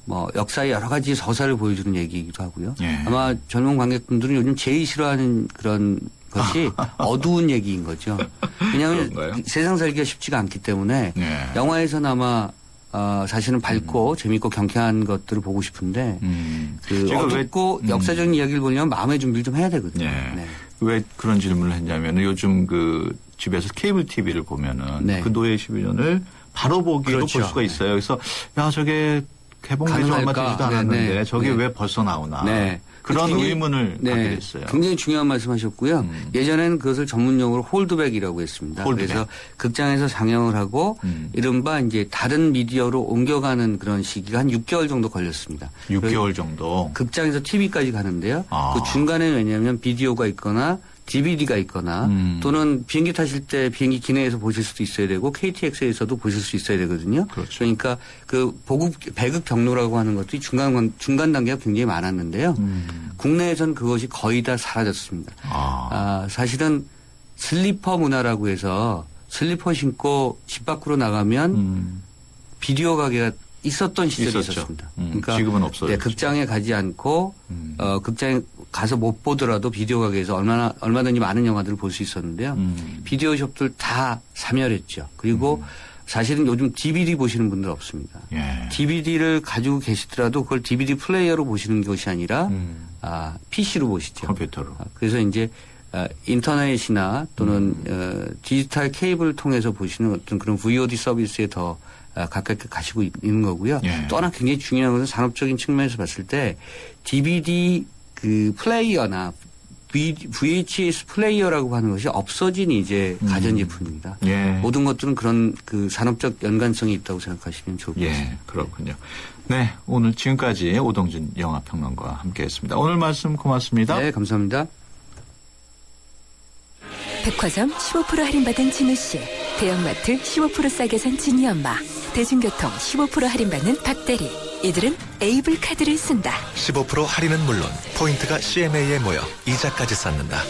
뭐 역사의 여러 가지 서사를 보여주는 얘기이기도 하고요. 아마 젊은 관객분들은 요즘 제일 싫어하는 그런 것이 어두운 얘기인 거죠. 왜냐하면 세상 살기가 쉽지가 않기 때문에 영화에서는 아마 사실은 밝고 재밌고 경쾌한 것들을 보고 싶은데 어둡고 역사적인 이야기를 보려면 마음의 준비를 좀 해야 되거든요. 왜 그런 질문을 했냐면 요즘 그 집에서 케이블 TV를 보면은 그 노예 12년을 바로 보기로 볼 수가 있어요. 그래서 야 저게 개봉된 지 얼마 되지도 않았는데 저게 왜 벌써 나오나. 그런 의문을 갖게 됐어요. 굉장히 중요한 말씀하셨고요. 예전에는 그것을 전문용어로 홀드백이라고 했습니다. 그래서 극장에서 상영을 하고 이른바 이제 다른 미디어로 옮겨가는 그런 시기가 한 6개월 정도 걸렸습니다. 6개월 정도. 극장에서 TV까지 가는데요. 그 중간에 왜냐하면 비디오가 있거나 DVD가 있거나 또는 비행기 타실 때 비행기 기내에서 보실 수도 있어야 되고 KTX에서도 보실 수 있어야 되거든요. 그러니까 그 배급 경로라고 하는 것들이 중간 단계가 굉장히 많았는데요. 국내에서는 그것이 거의 다 사라졌습니다. 사실은 슬리퍼 문화라고 해서 슬리퍼 신고 집 밖으로 나가면 비디오 가게가 있었던 시절이 있었습니다. 그러니까 지금은 없어요. 극장에 가지 않고 극장에 가서 못 보더라도 비디오 가게에서 얼마든지 많은 영화들을 볼 수 있었는데요. 비디오 숍들 다 사멸했죠. 그리고 사실은 요즘 DVD 보시는 분들 없습니다. DVD를 가지고 계시더라도 그걸 DVD 플레이어로 보시는 것이 아니라 PC로 보시죠. 컴퓨터로. 그래서 이제 인터넷이나 또는 디지털 케이블을 통해서 보시는 어떤 그런 VOD 서비스에 더 가깝게 가시고 있는 거고요. 또 하나 굉장히 중요한 것은 산업적인 측면에서 봤을 때 DVD 그 플레이어나 VHS 플레이어라고 하는 것이 없어진 이제 가전제품입니다. 모든 것들은 그런 그 산업적 연관성이 있다고 생각하시면 좋을 것 같습니다. 그렇군요. 네, 오늘 지금까지 오동준 영화평론가와 함께했습니다. 오늘 말씀 고맙습니다. 네, 감사합니다. 백화점 15% 할인받은 진우 씨, 대형마트 15% 싸게 산 진이 엄마, 대중교통 15% 할인받는 박대리. 이들은 에이블 카드를 쓴다. 15% 할인은 물론 포인트가 CMA에 모여 이자까지 쌓는다.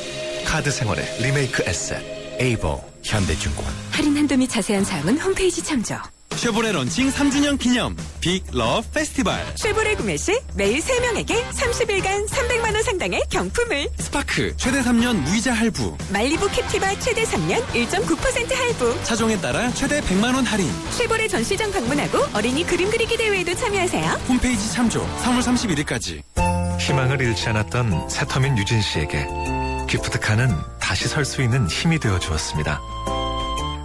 카드 생활의 리메이크 에셋 에이블 현대증권. 할인 한도 및 자세한 사항은 홈페이지 참조. 쉐보레 런칭 3주년 기념 빅 러브 페스티벌. 쉐보레 구매 시 매일 3명에게 30일간 300만 원 상당의 경품을. 스파크 최대 3년 무이자 할부. 말리부 캡티바 최대 3년 1.9% 할부. 차종에 따라 최대 100만 원 할인. 쉐보레 전시장 방문하고 어린이 그림 그리기 대회에도 참여하세요. 홈페이지 참조 3월 31일까지. 희망을 잃지 않았던 새터민 유진 씨에게 기프트카는 다시 설 수 있는 힘이 되어 주었습니다.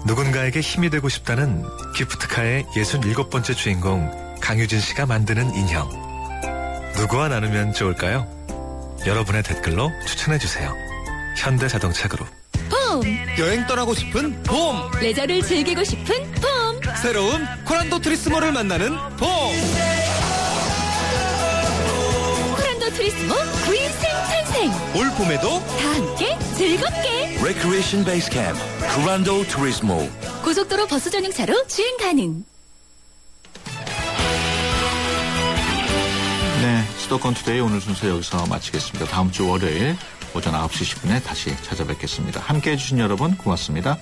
누군가에게 힘이 되고 싶다는 기프트카의 67번째 주인공 강유진 씨가 만드는 인형. 누구와 나누면 좋을까요? 여러분의 댓글로 추천해주세요. 현대자동차 그룹. 봄! 여행 떠나고 싶은 봄! 레저를 즐기고 싶은 봄! 새로운 코란도 트리스모를 만나는 봄! 코란도 트리스모 9인승 탄생! 올 봄에도 다 함께 즐겁게! Recreation Base Camp 코란도 트리스모. 고속도로 버스 전용차로 주행 가능. 네, 수도권 투데이 오늘 순서 여기서 마치겠습니다. 다음 주 월요일 오전 9시 10분에 다시 찾아뵙겠습니다. 함께해 주신 여러분 고맙습니다.